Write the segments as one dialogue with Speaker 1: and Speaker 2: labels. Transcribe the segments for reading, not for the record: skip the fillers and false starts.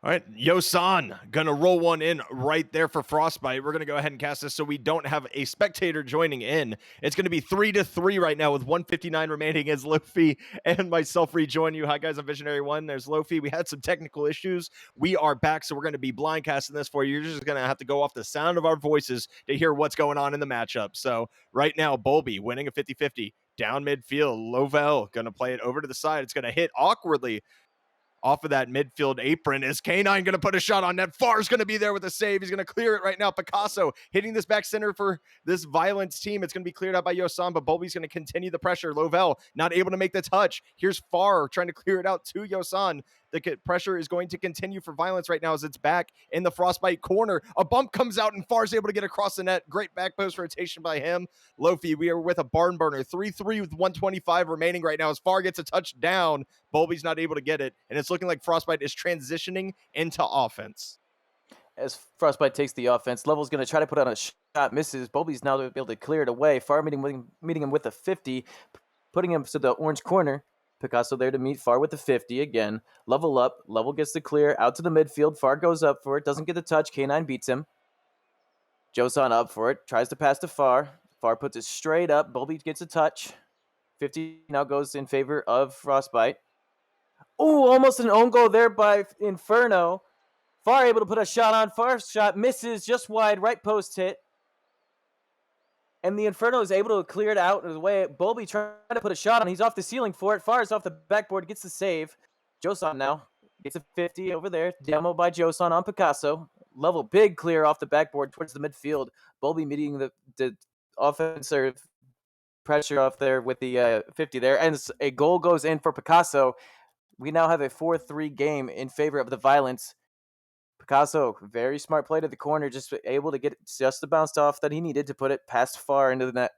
Speaker 1: All right, Yosan gonna roll one in right there for Frostbite. We're gonna go ahead and cast this so we don't have a spectator joining in. It's gonna be 3-3 right now with 159 remaining as LoPhi and myself rejoin you. Hi guys, I'm VisionaryOne. There's LoPhi. We had some technical issues. We are back, so we're gonna be blind casting this for you. You're just gonna have to go off the sound of our voices to hear what's going on in the matchup. So right now, Bolby winning a 50-50 down midfield. Lovell gonna play it over to the side. It's gonna hit awkwardly off of that midfield apron. Is K9 going to put a shot on net? Far's going to be there with a save. He's going to clear it right now. Picasso hitting this back center for this Violence team. It's going to be cleared out by Yosan, but Bolby's going to continue the pressure. Lovell not able to make the touch. Here's Far trying to clear it out to Yosan. The pressure is going to continue for Violence right now as it's back in the Frostbite corner. A bump comes out and Far's able to get across the net. Great back post rotation by him. LoPhi, we are with a barn burner. 3-3 with 125 remaining right now as Far gets a touchdown. Bolby's not able to get it, and it's looking like Frostbite is transitioning into offense.
Speaker 2: As Frostbite takes the offense, Level's going to try to put on a shot, misses. Bolby's now able to clear it away. Far meeting him with a 50, putting him to the orange corner. Picasso there to meet Far with the 50 again. Level up. Level gets the clear out to the midfield. Far goes up for it. Doesn't get the touch. K9 beats him. Josan up for it. Tries to pass to Far. Far puts it straight up. Bolby gets a touch. 50 now goes in favor of Frostbite. Ooh, almost an own goal there by Inferno. Far able to put a shot on. Far shot misses just wide. Right post hit. And the Inferno is able to clear it out of the way. Bolby trying to put a shot on. He's off the ceiling for it. Far is off the backboard. Gets the save. Josan now gets a 50 over there. Demo by Josan on Picasso. Level big clear off the backboard towards the midfield. Bolby meeting the offensive pressure off there with the 50 there. And a goal goes in for Picasso. We now have a 4-3 game in favor of the Violence. Picasso, very smart play to the corner, just able to get just the bounce off that he needed to put it past Far into the net.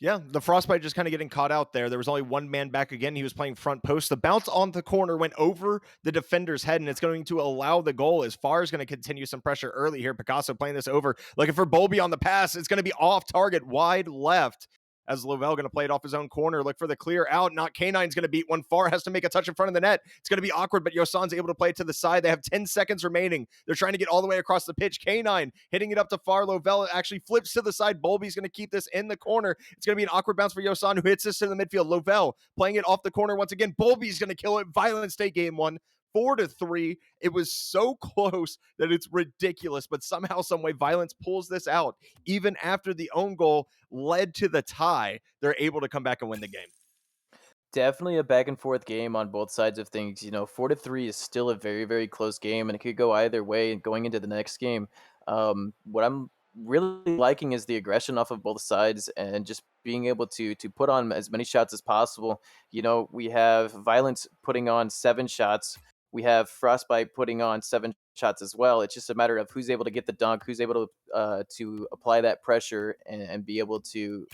Speaker 1: Yeah, the Frostbite just kind of getting caught out there. There was only one man back again. He was playing front post. The bounce on the corner went over the defender's head, and it's going to allow the goal as Far is going to continue some pressure early here. Picasso playing this over, looking for Bolby on the pass. It's going to be off target, wide left. As Lovell going to play it off his own corner, look for the clear out. Not K9's going to beat one. Far has to make a touch in front of the net. It's going to be awkward, but Yosan's able to play it to the side. They have 10 seconds remaining. They're trying to get all the way across the pitch. K9 hitting it up to Far. Lovell actually flips to the side. Bolby's going to keep this in the corner. It's going to be an awkward bounce for Yosan, who hits this to the midfield. Lovell playing it off the corner once again. Bolby's going to kill it. Violence take game one. 4-3. It was so close that it's ridiculous, but somehow, some way, Violence pulls this out. Even after the own goal led to the tie, they're able to come back and win the game.
Speaker 2: Definitely a back and forth game on both sides of things. 4-3 is still a very, very close game, and it could go either way going into the next game. What I'm really liking is the aggression off of both sides and just being able to put on as many shots as possible. We have Violence putting on 7 shots. We have Frostbite putting on 7 shots as well. It's just a matter of who's able to get the dunk, who's able to apply that pressure and be able to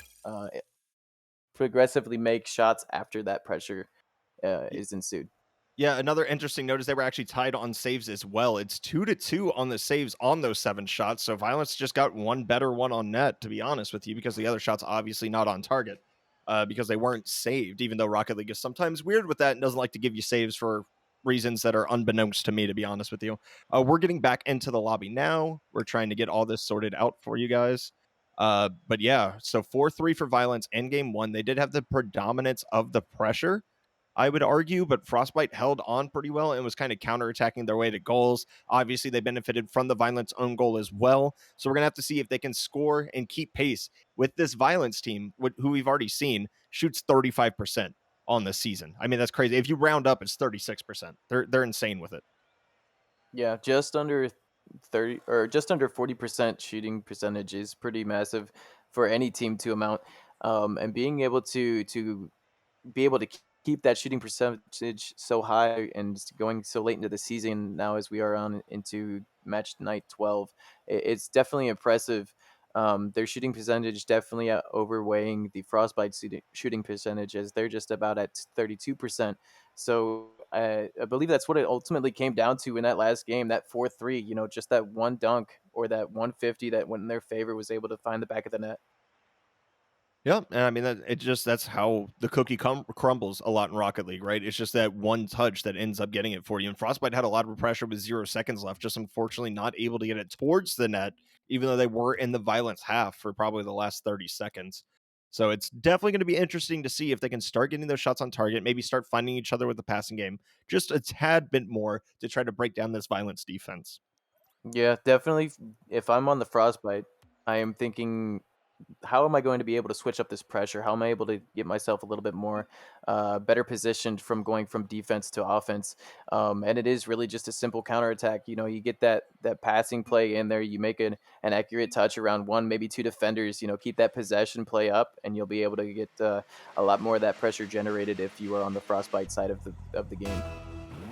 Speaker 2: progressively make shots after that pressure is ensued.
Speaker 1: Yeah, another interesting note is they were actually tied on saves as well. It's 2-2 on the saves on those 7 shots. So Violence just got one better one on net, to be honest with you, because the other shots obviously not on target because they weren't saved, even though Rocket League is sometimes weird with that and doesn't like to give you saves for reasons that are unbeknownst to me, to be honest with you. We're getting back into the lobby now. We're trying to get all this sorted out for you guys. But yeah, so 4-3 for Violence in game 1. They did have the predominance of the pressure, I would argue, but Frostbite held on pretty well and was kind of counterattacking their way to goals. Obviously, they benefited from the Violence own goal as well. So we're going to have to see if they can score and keep pace with this Violence team, who we've already seen shoots 35% on the season. I mean, that's crazy. If you round up, it's 36%. They're insane with it.
Speaker 2: Yeah, just under 30 or just under 40% shooting percentage is pretty massive for any team to amount. And being able to be able to keep that shooting percentage so high and going so late into the season now as we are on into match night 12, it's definitely impressive. Their shooting percentage definitely overweighing the Frostbite shooting percentage as they're just about at 32%. So I believe that's what it ultimately came down to in that last game, that 4-3, just that one dunk or that 150 that went in their favor was able to find the back of the net.
Speaker 1: Yeah, and I mean that's how the cookie crumbles a lot in Rocket League, right? It's just that one touch that ends up getting it for you. And Frostbite had a lot of pressure with 0 seconds left, just unfortunately not able to get it towards the net, even though they were in the violence half for probably the last 30 seconds. So it's definitely going to be interesting to see if they can start getting those shots on target, maybe start finding each other with the passing game just a tad bit more to try to break down this violence defense.
Speaker 2: Yeah, definitely. If I'm on the Frostbite, I am thinking, how am I going to be able to switch up this pressure? How am I able to get myself a little bit more better positioned from going from defense to offense? And it is really just a simple counterattack. You know, you get that passing play in there, you make an accurate touch around one, maybe two defenders. You know, keep that possession play up, and you'll be able to get a lot more of that pressure generated if you are on the Frostbite side of the game.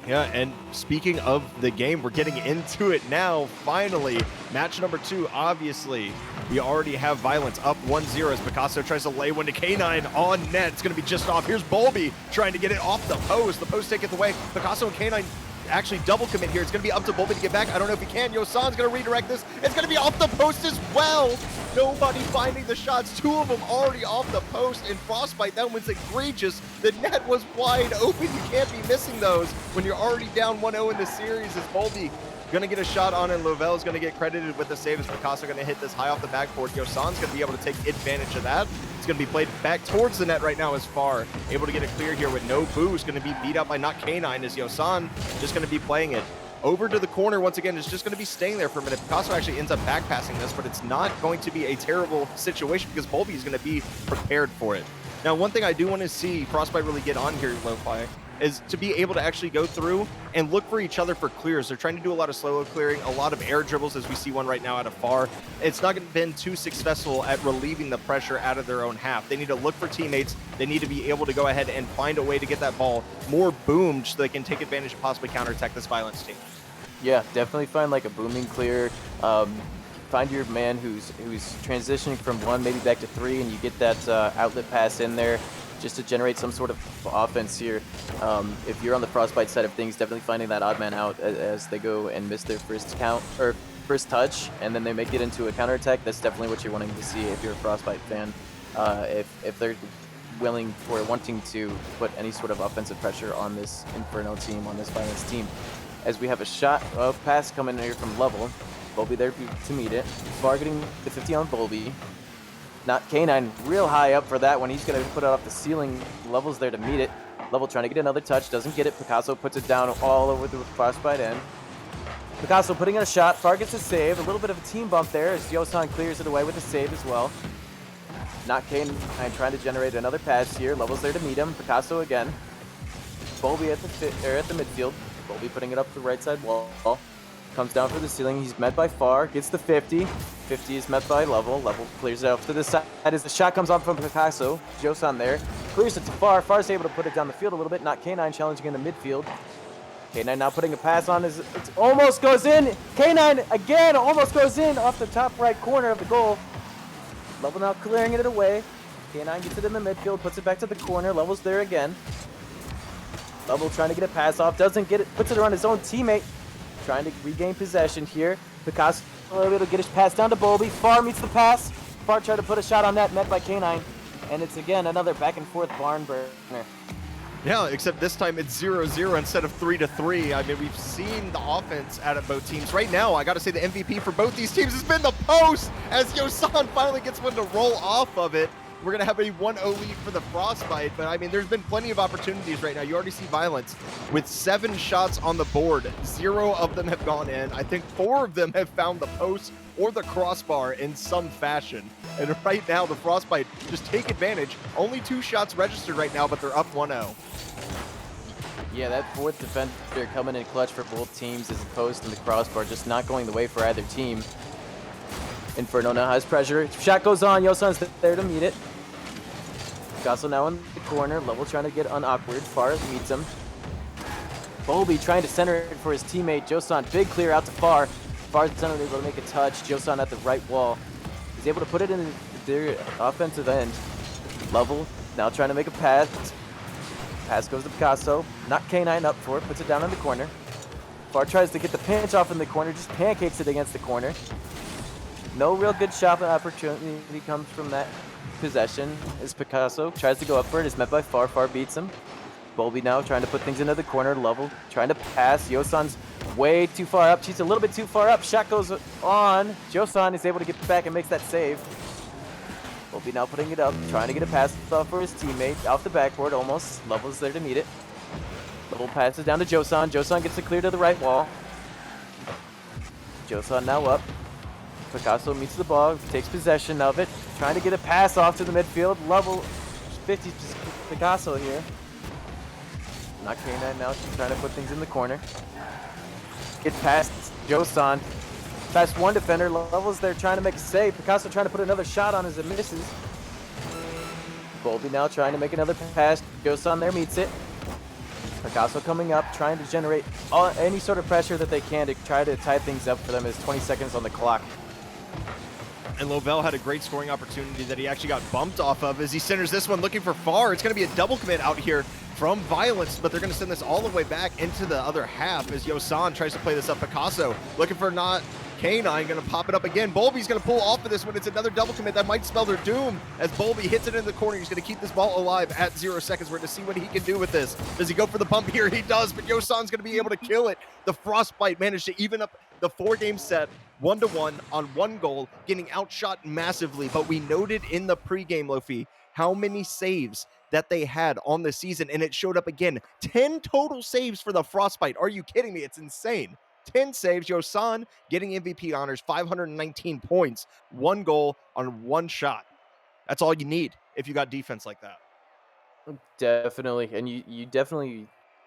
Speaker 1: Yeah, and speaking of the game, we're getting into it now, finally. Match number 2, obviously. We already have violence up 1-0 as Picasso tries to lay one to K9 on net. It's going to be just off. Here's Bolby trying to get it off the post. The post taketh away. Picasso and K9 actually double commit here. It's going to be up to Bolby to get back. I don't know if he can. Yosan's going to redirect this. It's going to be off the post as well. Nobody finding the shots. 2 of them already off the post. And Frostbite, that one's egregious. The net was wide open. You can't be missing those when you're already down 1-0 in the series. As Bolby going to get a shot on, and Lovell's going to get credited with the save as Picasso going to hit this high off the backboard. Yosan's going to be able to take advantage of that. It's going to be played back towards the net right now as far. Able to get it clear here with no boost. Going to be beat up by not K9 as Yosan just going to be playing it over to the corner once again. Is just going to be staying there for a minute. Picasso actually ends up back passing this, but it's not going to be a terrible situation because Bolby is going to be prepared for it. Now, one thing I do want to see Frostbite really get on here, LoPhi, is to be able to actually go through and look for each other for clears. They're trying to do a lot of slow clearing, a lot of air dribbles, as we see one right now out of far. It's not been too successful at relieving the pressure out of their own half. They need to look for teammates. They need to be able to go ahead and find a way to get that ball more boomed so they can take advantage and possibly counterattack this violence team.
Speaker 2: Yeah, definitely find like a booming clear. Find your man who's transitioning from 1 maybe back to 3, and you get that outlet pass in there just to generate some sort of offense here. If you're on the Frostbite side of things, definitely finding that odd man out as they go and miss their first touch, and then they make it into a counterattack. That's definitely what you're wanting to see if you're a Frostbite fan. If they're willing or wanting to put any sort of offensive pressure on this Inferno team, on this violence team. As we have a shot of pass coming here from Level. Bolby there to meet it. Targeting the 50 on Bolby. Not K9 real high up for that one. He's going to put it off the ceiling. Level's there to meet it. Level trying to get another touch. Doesn't get it. Picasso puts it down all over the Frostbite end. Picasso putting in a shot. Far gets a save. A little bit of a team bump there as Yosan clears it away with a save as well. Not K9 trying to generate another pass here. Level's there to meet him. Picasso again. Bolby at the midfield. Bolby putting it up the right side wall. Comes down for the ceiling. He's met by Far. Gets the 50. 50 is met by Level. Level clears it off to the side as the shot comes off from Picasso. Josan there. Clears it to Far. Far's able to put it down the field a little bit. Not K9 challenging in the midfield. K9 now putting a pass on. It almost goes in. K9 again almost goes in off the top right corner of the goal. Level now clearing it away. K9 gets it in the midfield. Puts it back to the corner. Level's there again. Level trying to get a pass off. Doesn't get it. Puts it around his own teammate. Trying to regain possession here. Picasso able to get his pass down to Bolby. Far meets the pass. Far tried to put a shot on that, met by K9. And it's again another back and forth barn burner.
Speaker 1: Yeah, except this time it's 0-0 instead of 3-3. I mean, we've seen the offense out of both teams. Right now, I got to say the MVP for both these teams has been the post as Yosan finally gets one to roll off of it. We're going to have a 1-0 lead for the Frostbite, but I mean, there's been plenty of opportunities right now. You already see violence with 7 shots on the board. 0 of them have gone in. I think 4 of them have found the post or the crossbar in some fashion. And right now, the Frostbite just take advantage. Only 2 shots registered right now, but they're up 1-0.
Speaker 2: Yeah, that 4th defender coming in clutch for both teams as the post and the crossbar just not going the way for either team. Inferno now has pressure. Shot goes on. Yosan's there to meet it. Picasso now in the corner. Level trying to get unawkward. Far meets him. Bolby trying to center it for his teammate. Josan, big clear out to Far. Far's center able to make a touch. Josan at the right wall. He's able to put it in the offensive end. Level now trying to make a pass. Pass goes to Picasso. Not K9 up for it. Puts it down in the corner. Far tries to get the pinch off in the corner. Just pancakes it against the corner. No real good shot opportunity comes from that possession as Picasso tries to go up for it. Is met by Far. Far beats him. Bolby now trying to put things into the corner level, trying to pass. Yosan's way too far up. She's a little bit too far up. Shot goes on. Josan is able to get back and makes that save. Bolby now putting it up, trying to get a pass off for his teammate. Off the backboard almost. Level's there to meet it. Level passes down to Josan. Josan gets it clear to the right wall. Josan now up. Picasso meets the ball, takes possession of it, trying to get a pass off to the midfield. Level 50 Picasso here. Not K9 now, she's trying to put things in the corner. Gets past Josan. Past one defender, Level's there trying to make a save. Picasso trying to put another shot on as it misses. Bolby now trying to make another pass. Josan there meets it. Picasso coming up, trying to generate any sort of pressure that they can to try to tie things up for them as 20 seconds on the clock.
Speaker 1: And Lovell had a great scoring opportunity that he actually got bumped off of as he centers this one looking for Far. It's going to be a double commit out here from Violence, but they're going to send this all the way back into the other half as Yosan tries to play this up. Picasso looking for not K9, going to pop it up again. Bolby's going to pull off of this one. It's another double commit that might spell their doom as Bolby hits it in the corner. He's going to keep this ball alive at 0 seconds. We're going to see what he can do with this. Does he go for the bump here? He does, but Yosan's going to be able to kill it. The Frostbite managed to even up the 4-game set 1-1 on 1 goal, getting outshot massively. But we noted in the pregame, LoPhi, how many saves that they had on the season, and it showed up again. 10 total saves for the Frostbite. Are you kidding me? It's insane. 10 saves. Yosan getting MVP honors, 519 points, 1 goal on 1 shot. That's all you need if you got defense like that.
Speaker 2: Definitely, and you definitely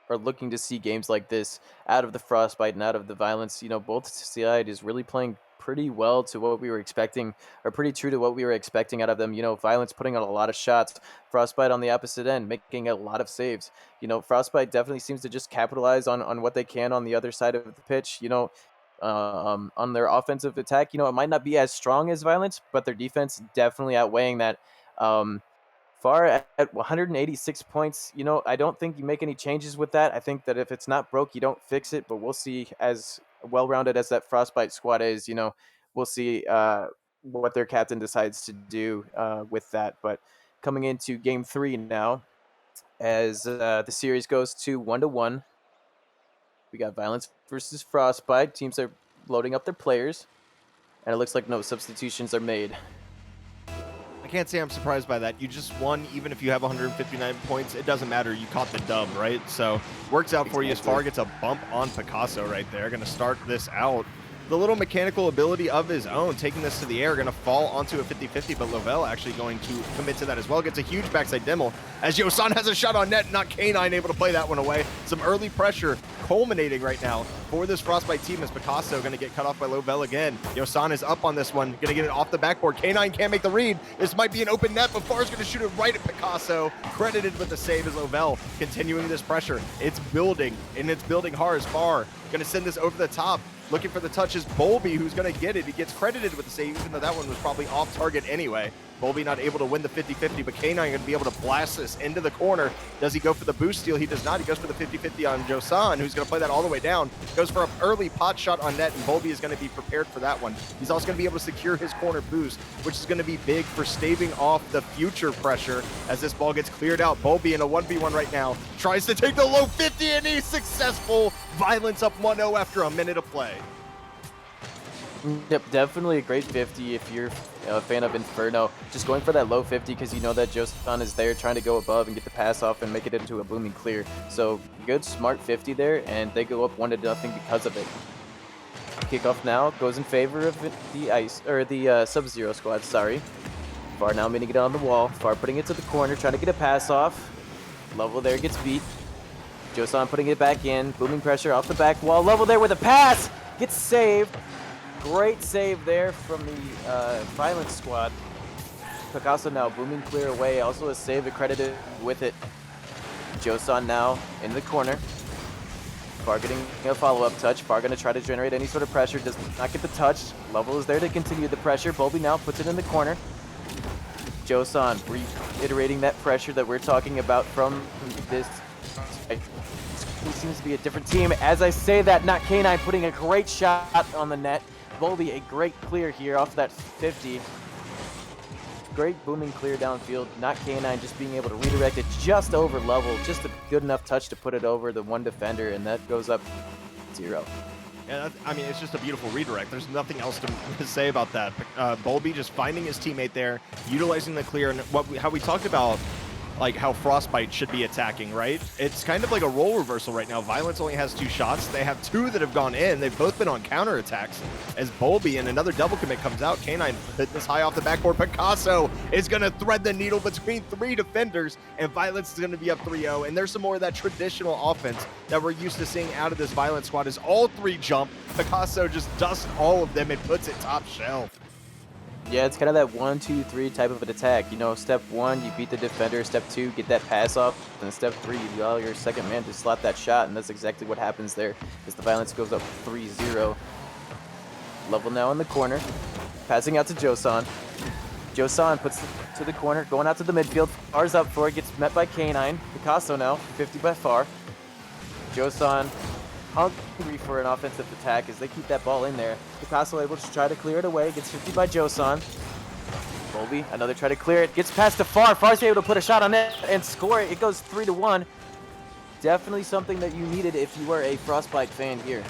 Speaker 2: are looking to see games like this out of the Frostbite and out of the Violence. You know, both side is really playing pretty well to what we were expecting, or pretty true to what we were expecting out of them. You know, Violence putting out a lot of shots, Frostbite on the opposite end making a lot of saves. You know, Frostbite definitely seems to just capitalize on what they can on the other side of the pitch. You know, on their offensive attack, you know, it might not be as strong as Violence, but their defense definitely outweighing that. Far at 186 points, you know, I don't think you make any changes with that. I think that if it's not broke, you don't fix it, but we'll see. As well-rounded as that Frostbite squad is, you know, we'll see what their captain decides to do with that. But coming into game 3 now, as the series goes to 1-1, we got Violence versus Frostbite. Teams are loading up their players, and it looks like no substitutions are made.
Speaker 1: I can't say I'm surprised by that. You just won, even if you have 159 points. It doesn't matter. You caught the dub, right? So works out for you as Far gets a bump on Picasso right there. Going to start this out. The little mechanical ability of his own, taking this to the air, going to fall onto a 50-50, but Lovell actually going to commit to that as well. Gets a huge backside demo as Yosan has a shot on net, not K9 able to play that one away. Some early pressure culminating right now for this Frostbite team as Picasso going to get cut off by Lovell again. Yosan is up on this one, going to get it off the backboard. K9 can't make the read. This might be an open net, but Far's going to shoot it right at Picasso. Credited with the save as Lovell continuing this pressure. It's building, and it's building hard as Far. Going to send this over the top. Looking for the touch is Bolby, who's going to get it. He gets credited with the save, even though that one was probably off target anyway. Bolby not able to win the 50-50, but K9 going to be able to blast this into the corner. Does he go for the boost steal? He does not. He goes for the 50-50 on Josan, who's going to play that all the way down. Goes for an early pot shot on net, and Bolby is going to be prepared for that one. He's also going to be able to secure his corner boost, which is going to be big for staving off the future pressure as this ball gets cleared out. Bolby in a 1v1 right now. Tries to take the low 50, and he's successful. Violence up 1-0 after a minute of play.
Speaker 2: Yep, definitely a great 50 if you're a fan of Inferno. Just going for that low 50 because you know that Josan is there trying to go above and get the pass off and make it into a booming clear. So good, smart 50 there, and they go up 1-0 because of it. Kickoff now goes in favor of the Sub-Zero squad. Sorry. Far now meeting it on the wall. Far putting it to the corner, trying to get a pass off. Level there gets beat. Josan putting it back in. Booming pressure off the back wall. Level there with a pass. Gets saved. Great save there from the Violence squad. Picasso now booming clear away. Also a save accredited with it. Josan now in the corner. Far getting a follow-up touch. Far going to try to generate any sort of pressure. Does not get the touch. Level is there to continue the pressure. Bolby now puts it in the corner. Josan reiterating that pressure that we're talking about from this. It seems to be a different team. As I say that, not K9 putting a great shot on the net. Volby, a great clear here off that 50. Great booming clear downfield. Not K9 just being able to redirect it just over level. Just a good enough touch to put it over the one defender, and that goes up 0.
Speaker 1: Yeah, I mean, it's just a beautiful redirect. There's nothing else to say about that. Volby just finding his teammate there, utilizing the clear, and how we talked about like how Frostbite should be attacking, right? It's kind of like a role reversal right now. Violence only has 2 shots. They have 2 that have gone in. They've both been on counterattacks as Volby and another double commit comes out. K9 hitting this high off the backboard. Picasso is going to thread the needle between 3 defenders, and Violence is going to be up 3-0. And there's some more of that traditional offense that we're used to seeing out of this Violence squad as all 3 jump. Picasso just dusts all of them and puts it top shelf.
Speaker 2: Yeah, it's kind of that 1, 2, 3 type of an attack. You know, step 1, you beat the defender. Step 2, get that pass off. And step 3, you allow your second man to slap that shot. And that's exactly what happens there as the Violence goes up 3-0. Level now in the corner. Passing out to Josan. Josan puts it to the corner, going out to the midfield. Far's up for it, gets met by K9. Picasso now, 50 by Far. Josan hungry for an offensive attack as they keep that ball in there. Picasso able to try to clear it away, gets 50 by Josan. Volby, another try to clear it, gets past to Far. Far's able to put a shot on it and score it. It goes 3-1. Definitely something that you needed if you were a Frostbite fan here.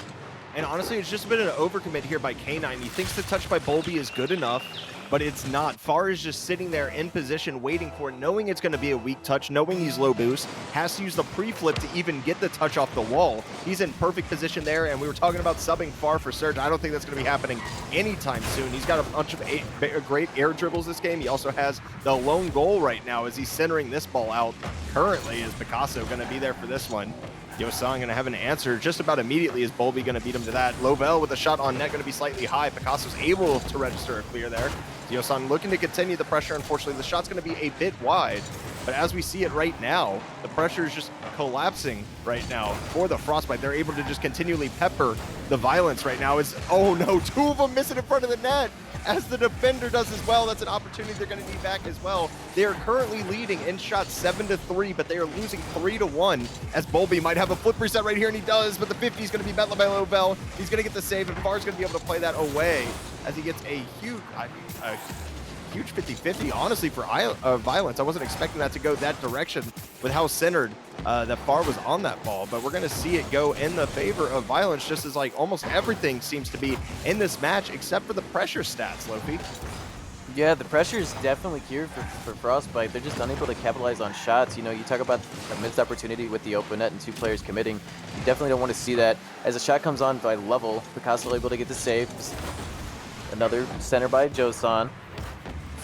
Speaker 1: And honestly, it's just been an overcommit here by K9. He thinks the touch by Volby is good enough, but it's not. Far is just sitting there in position, waiting for it, knowing it's going to be a weak touch, knowing he's low boost, has to use the pre-flip to even get the touch off the wall. He's in perfect position there, and we were talking about subbing Far for Surge. I don't think that's going to be happening anytime soon. He's got a bunch of great air dribbles this game. He also has the lone goal right now as he's centering this ball out. Currently, is Picasso going to be there for this one? Josan going to have an answer just about immediately. Is Volby going to beat him to that? Lovell with a shot on net going to be slightly high. Picasso's able to register a clear there. Josan looking to continue the pressure. Unfortunately, the shot's going to be a bit wide. But as we see it right now, the pressure is just collapsing right now for the Frostbite. They're able to just continually pepper the Violence right now. Oh no, 2 of them missing in front of the net. As the defender does as well, that's an opportunity they're going to need back as well. They are currently leading in shots 7-3, but they are losing 3-1 as Volby might have a flip reset right here, and he does, but the 50 is going to be met by Lovell. He's going to get the save, and Far's going to be able to play that away as he gets a huge 50-50, honestly, for Violence. I wasn't expecting that to go that direction with how centered that Far was on that ball, but we're going to see it go in the favor of Violence, just as like almost everything seems to be in this match except for the pressure stats, LoPhi.
Speaker 2: Yeah, the pressure is definitely here for Frostbite. They're just unable to capitalize on shots. You know, you talk about a missed opportunity with the open net and 2 players committing. You definitely don't want to see that. As a shot comes on by Level, Picasso able to get the save. Another center by Josan.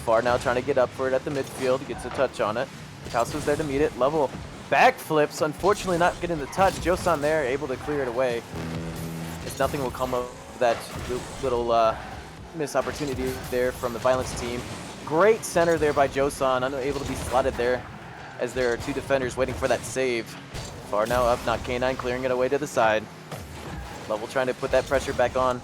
Speaker 2: Far now trying to get up for it at the midfield. He gets a touch on it. Picasso's there to meet it. Level backflips. Unfortunately not getting the touch. Josan there able to clear it away. As nothing will come of that little missed opportunity there from the Violence team. Great center there by Josan. Unable to be slotted there as there are 2 defenders waiting for that save. Far now up. Not K9 clearing it away to the side. Level trying to put that pressure back on.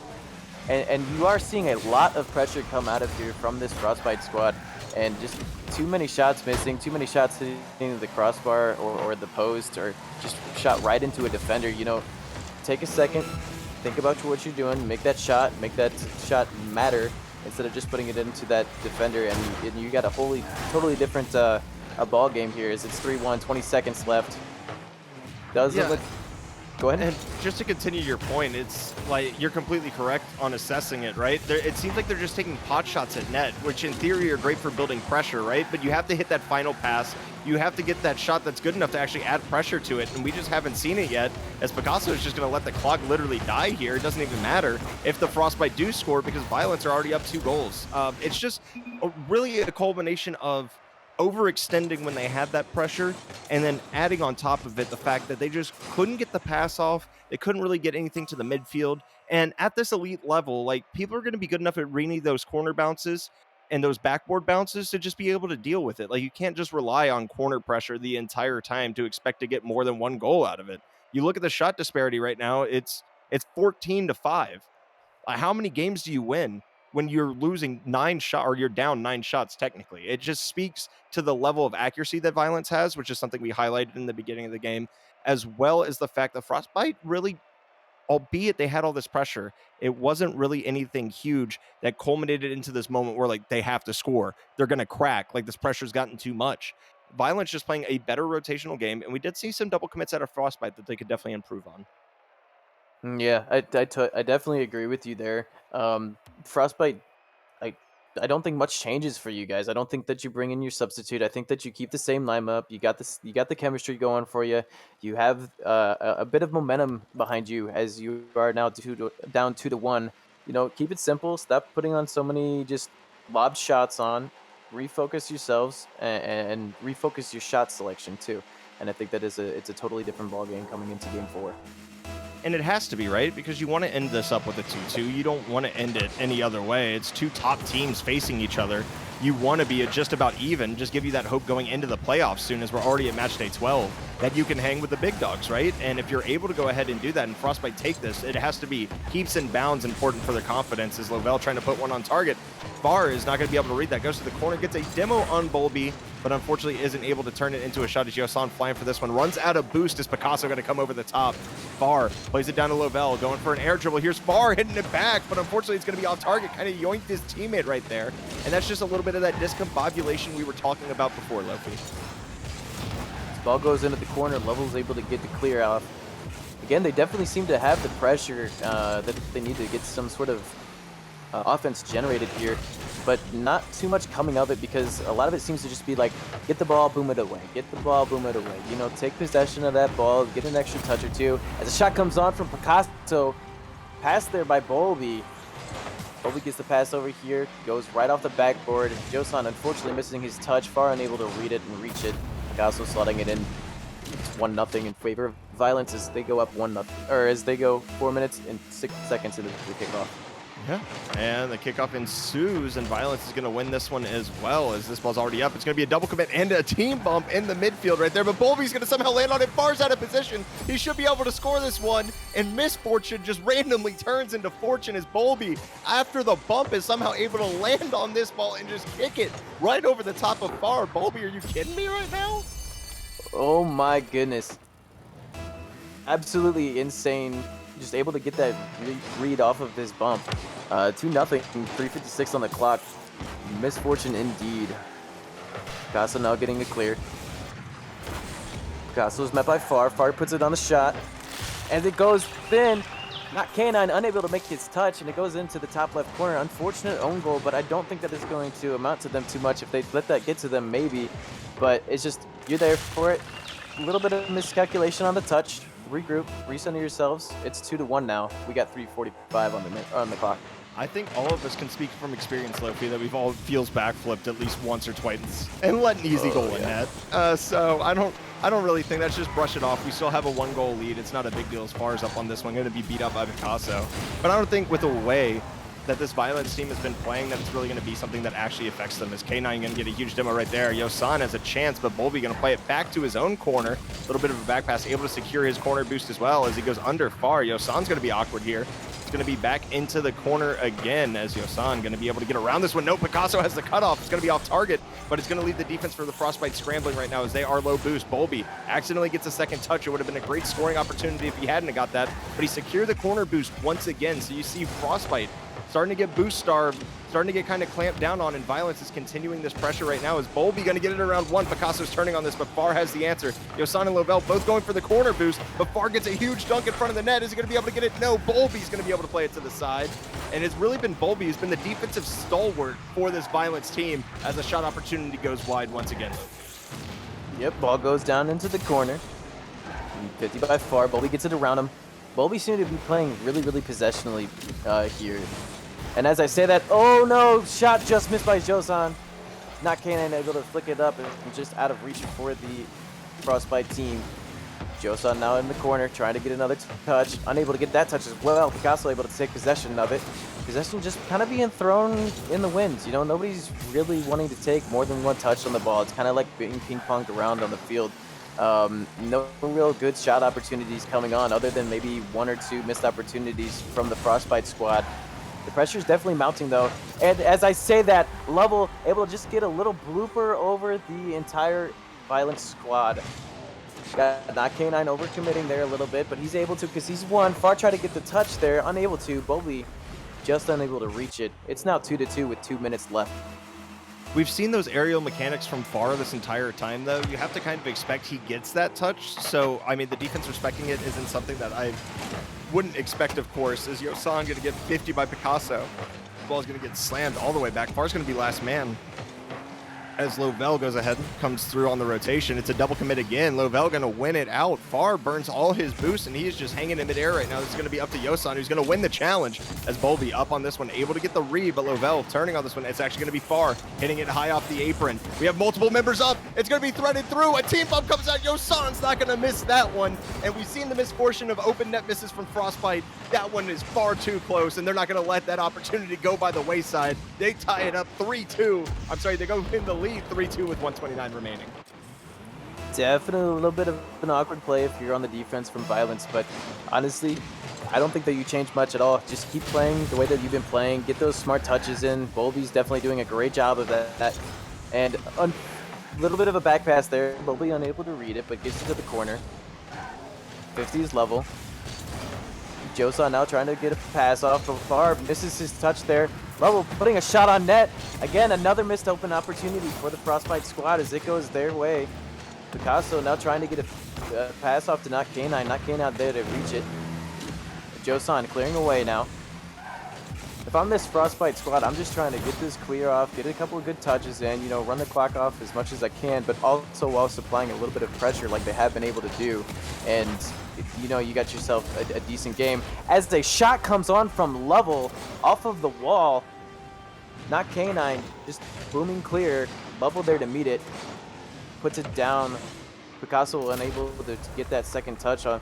Speaker 2: And you are seeing a lot of pressure come out of here from this Frostbite squad. And just too many shots missing, too many shots hitting the crossbar or the post, or just shot right into a defender. You know, take a second, think about what you're doing, make that shot matter instead of just putting it into that defender. And you got a totally different ball game here as it's 3-1, 20 seconds left. Doesn't look... Go ahead.
Speaker 1: And just to continue your point, it's like you're completely correct on assessing it, right? It seems like they're just taking pot shots at net, which in theory are great for building pressure, right? But you have to hit that final pass. You have to get that shot that's good enough to actually add pressure to it, and we just haven't seen it yet, as Picasso is just going to let the clock literally die here. It doesn't even matter if the Frostbite do score because Violence are already up 2 goals. It's just really a culmination of overextending when they had that pressure, and then adding on top of it the fact that they just couldn't get the pass off. They couldn't really get anything to the midfield. And at this elite level, like, people are going to be good enough at reading those corner bounces and those backboard bounces to just be able to deal with it. Like, you can't just rely on corner pressure the entire time to expect to get more than 1 goal out of it. You look at the shot disparity right now, it's 14-5. How many games do you win when you're losing 9 shots, or you're down 9 shots technically? It just speaks to the level of accuracy that Violence has, which is something we highlighted in the beginning of the game, as well as the fact that Frostbite really albeit they had all this pressure, it wasn't really anything huge that culminated into this moment where like they have to score. They're going to crack. Like this pressure's gotten too much. Violence just playing a better rotational game, and we did see some double commits out of Frostbite that they could definitely improve on.
Speaker 2: Yeah, I definitely agree with you there. Frostbite, I I don't think much changes for you guys. I don't think that you bring in your substitute. I think that you keep the same lineup. You got this. You got the chemistry going for you. You have a bit of momentum behind you as you are now down 2-1. You know, keep it simple. Stop putting on so many just lob shots on. Refocus yourselves and refocus your shot selection too. And I think that it's a totally different ball game coming into game 4.
Speaker 1: And it has to be, right? Because you want to end this up with a 2-2. You don't want to end it any other way. It's two top teams facing each other. You want to be at just about even, just give you that hope going into the playoffs soon as we're already at match day 12, that you can hang with the big dogs, right? And if you're able to go ahead and do that and Frostbite take this, it has to be heaps and bounds important for their confidence. As Lovell trying to put one on target, Var is not going to be able to read that. Goes to the corner, gets a demo on Bolby, but unfortunately isn't able to turn it into a shot as Yosan flying for this one. Runs out of boost. Is Picasso going to come over the top? Var plays it down to Lovell, going for an air dribble. Here's Var hitting it back, but unfortunately it's going to be off target. Kind of yoinked his teammate right there. And that's just a little bit of that discombobulation we were talking about before, LoPhi.
Speaker 2: This ball goes into the corner. Level's able to get the clear off. Again, they definitely seem to have the pressure that they need to get some sort of offense generated here, but not too much coming of it because a lot of it seems to just be like, get the ball, boom it away. Get the ball, boom it away. You know, take possession of that ball, get an extra touch or two. As a shot comes on from Picasso, pass there by Bolby. Bolby gets the pass over here, goes right off the backboard. Josan unfortunately missing his touch, far unable to read it and reach it. Picasso slotting it in. It's 1-0 in favor of Violence as they go up 1-0, or as they go 4 minutes and 6 seconds into the kickoff.
Speaker 1: Yeah, and the kickoff ensues, and Violence is going to win this one as well, as this ball's already up. It's going to be a double commit and a team bump in the midfield right there, but Bolby's going to somehow land on it. Far's out of position. He should be able to score this one, and misfortune just randomly turns into fortune as Bolby, after the bump, is somehow able to land on this ball and just kick it right over the top of Far. Bolby, are you kidding me right now?
Speaker 2: Oh my goodness. Absolutely insane. Just able to get that read off of this bump. 2-0, 3:56 on the clock. Misfortune indeed. Picasso now getting it clear. Picasso is met by Far. Far puts it on the shot. As it goes thin, not K9 unable to make his touch, and it goes into the top left corner. Unfortunate own goal, but I don't think that is going to amount to them too much. If they let that get to them, maybe. But it's just, you're there for it. A little bit of miscalculation on the touch. Regroup, recenter yourselves. It's 2-1 now. We got 3:45 on the clock.
Speaker 1: I think all of us can speak from experience, LoPhi, that we've all feels backflipped at least once or twice and let an easy goal in net. So I don't really think that's just brush it off. We still have a 1-goal lead. It's not a big deal as far as up on this one. Going to be beat up by Picasso, but I don't think with the way that this Violence team has been playing that it's really going to be something that actually affects them. Is K9 going to get a huge demo right there? Yosan has a chance, but Bolby going to play it back to his own corner. A little bit of a back pass, able to secure his corner boost as well as he goes under Far. Yosan's going to be awkward here. It's going to be back into the corner again as Yosan going to be able to get around this one. No, Picasso has the cutoff. It's going to be off target, but it's going to leave the defense for the Frostbite scrambling right now as they are low boost. Bolby accidentally gets a second touch. It would have been a great scoring opportunity if he hadn't got that, but he secured the corner boost once again. So you see Frostbite starting to get boost starved, starting to get kind of clamped down on, and Violence is continuing this pressure right now. Is Bolby going to get it around one? Picasso's turning on this, but Far has the answer. Yosan and Lovell both going for the corner boost, but Far gets a huge dunk in front of the net. Is he going to be able to get it? No, Bolby's going to be able to play it to the side. And it's really been Bolby who's been the defensive stalwart for this Violence team as the shot opportunity goes wide once again.
Speaker 2: Yep, ball goes down into the corner. 50 by Far. Bolby gets it around him. Bolby seemed to be playing really, really possessionally here. And as I say that, oh no, shot just missed by Josan. Not K9 able to flick it up and just out of reach for the Frostbite team. Josan now in the corner, trying to get another touch. Unable to get that touch as well. Picasso able to take possession of it. Possession just kind of being thrown in the wind. You know, nobody's really wanting to take more than one touch on the ball. It's kind of like being ping-ponged around on the field. No real good shot opportunities coming on other than maybe one or two missed opportunities from the Frostbite squad. The pressure is definitely mounting though. And as I say that, able to just get a little blooper over the entire Violence squad. Got Not K9 overcommitting there a little bit, but he's able to because he's won. Far tried to get the touch there, unable to. Bobby just unable to reach it. It's now 2-2 with 2 minutes left.
Speaker 1: We've seen those aerial mechanics from Far this entire time, though. You have to kind of expect he gets that touch. So, I mean, the defense respecting it isn't something that I wouldn't expect, of course. Is Yosan going to get 50 by Picasso? The ball is going to get slammed all the way back. Far's going to be last man. As Lovell goes ahead, comes through on the rotation. It's a double commit again. Lovell going to win it out. Far burns all his boosts, and he is just hanging in midair right now. This is going to be up to Yosan, who's going to win the challenge. As Bolby up on this one, able to get the read, but Lovell turning on this one. It's actually going to be Far, hitting it high off the apron. We have multiple members up. It's going to be threaded through. A team bump comes out. Yosan's not going to miss that one. And we've seen the misfortune of open net misses from Frostbite. That one is far too close, and they're not going to let that opportunity go by the wayside. They tie it up 3-2. I'm sorry, they go in the lead 3-2 with 129 remaining.
Speaker 2: Definitely a little bit of an awkward play if you're on the defense from Violence, but honestly, I don't think that you change much at all. Just keep playing the way that you've been playing. Get those smart touches in. Bolby's definitely doing a great job of that. And a little bit of a back pass there. Bolby unable to read it, but gets it to the corner. 50 is level. Josan now trying to get a pass off of Far. Misses his touch there. Level putting a shot on net. Again, another missed open opportunity for the Frostbite squad as it goes their way. Picasso now trying to get a pass off to Not K9. Not K9 there to reach it. Josan clearing away now. If I'm this Frostbite squad, I'm just trying to get this clear off, get a couple of good touches in, you know, run the clock off as much as I can, but also while supplying a little bit of pressure like they have been able to do. And, you know, you got yourself a decent game. As the shot comes on from Level off of the wall, Not K9 just booming clear. Level there to meet it. Puts it down. Picasso unable to get that second touch on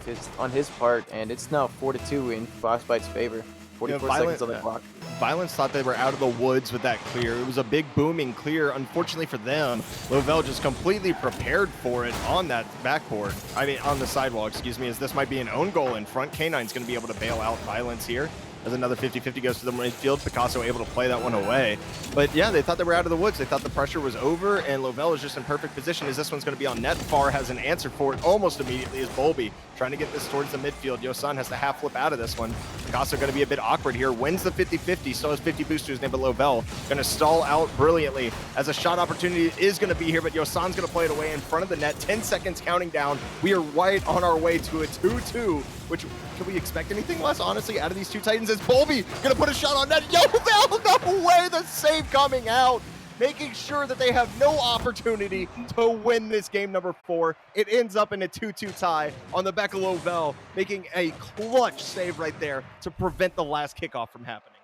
Speaker 2: his part, and it's now 4-2 in Frostbite's favor. 44 seconds on the clock.
Speaker 1: Violence thought they were out of the woods with that clear. It was a big booming clear. Unfortunately for them, Lovell just completely prepared for it on that backboard. I mean, on the sidewall, excuse me, as this might be an own goal in front. K9's going to be able to bail out Violence here. As another 50-50 goes to the midfield, Picasso able to play that one away. But yeah, they thought they were out of the woods. They thought the pressure was over, and Lovell is just in perfect position as this one's going to be on net. Far has an answer for it almost immediately as Bolby trying to get this towards the midfield. Yosan has to half flip out of this one. Picasso going to be a bit awkward here. Wins the 50-50, still has 50 boost to his name, but Lovell going to stall out brilliantly as a shot opportunity is going to be here, but Yosan's going to play it away in front of the net. 10 seconds counting down. We are right on our way to a 2-2, which can we expect anything less, honestly, out of these two Titans? Is Bolby going to put a shot on net? Lovell, no way, the save coming out, making sure that they have no opportunity to win this game number 4. It ends up in a 2-2 tie on the back of Lovell, making a clutch save right there to prevent the last kickoff from happening.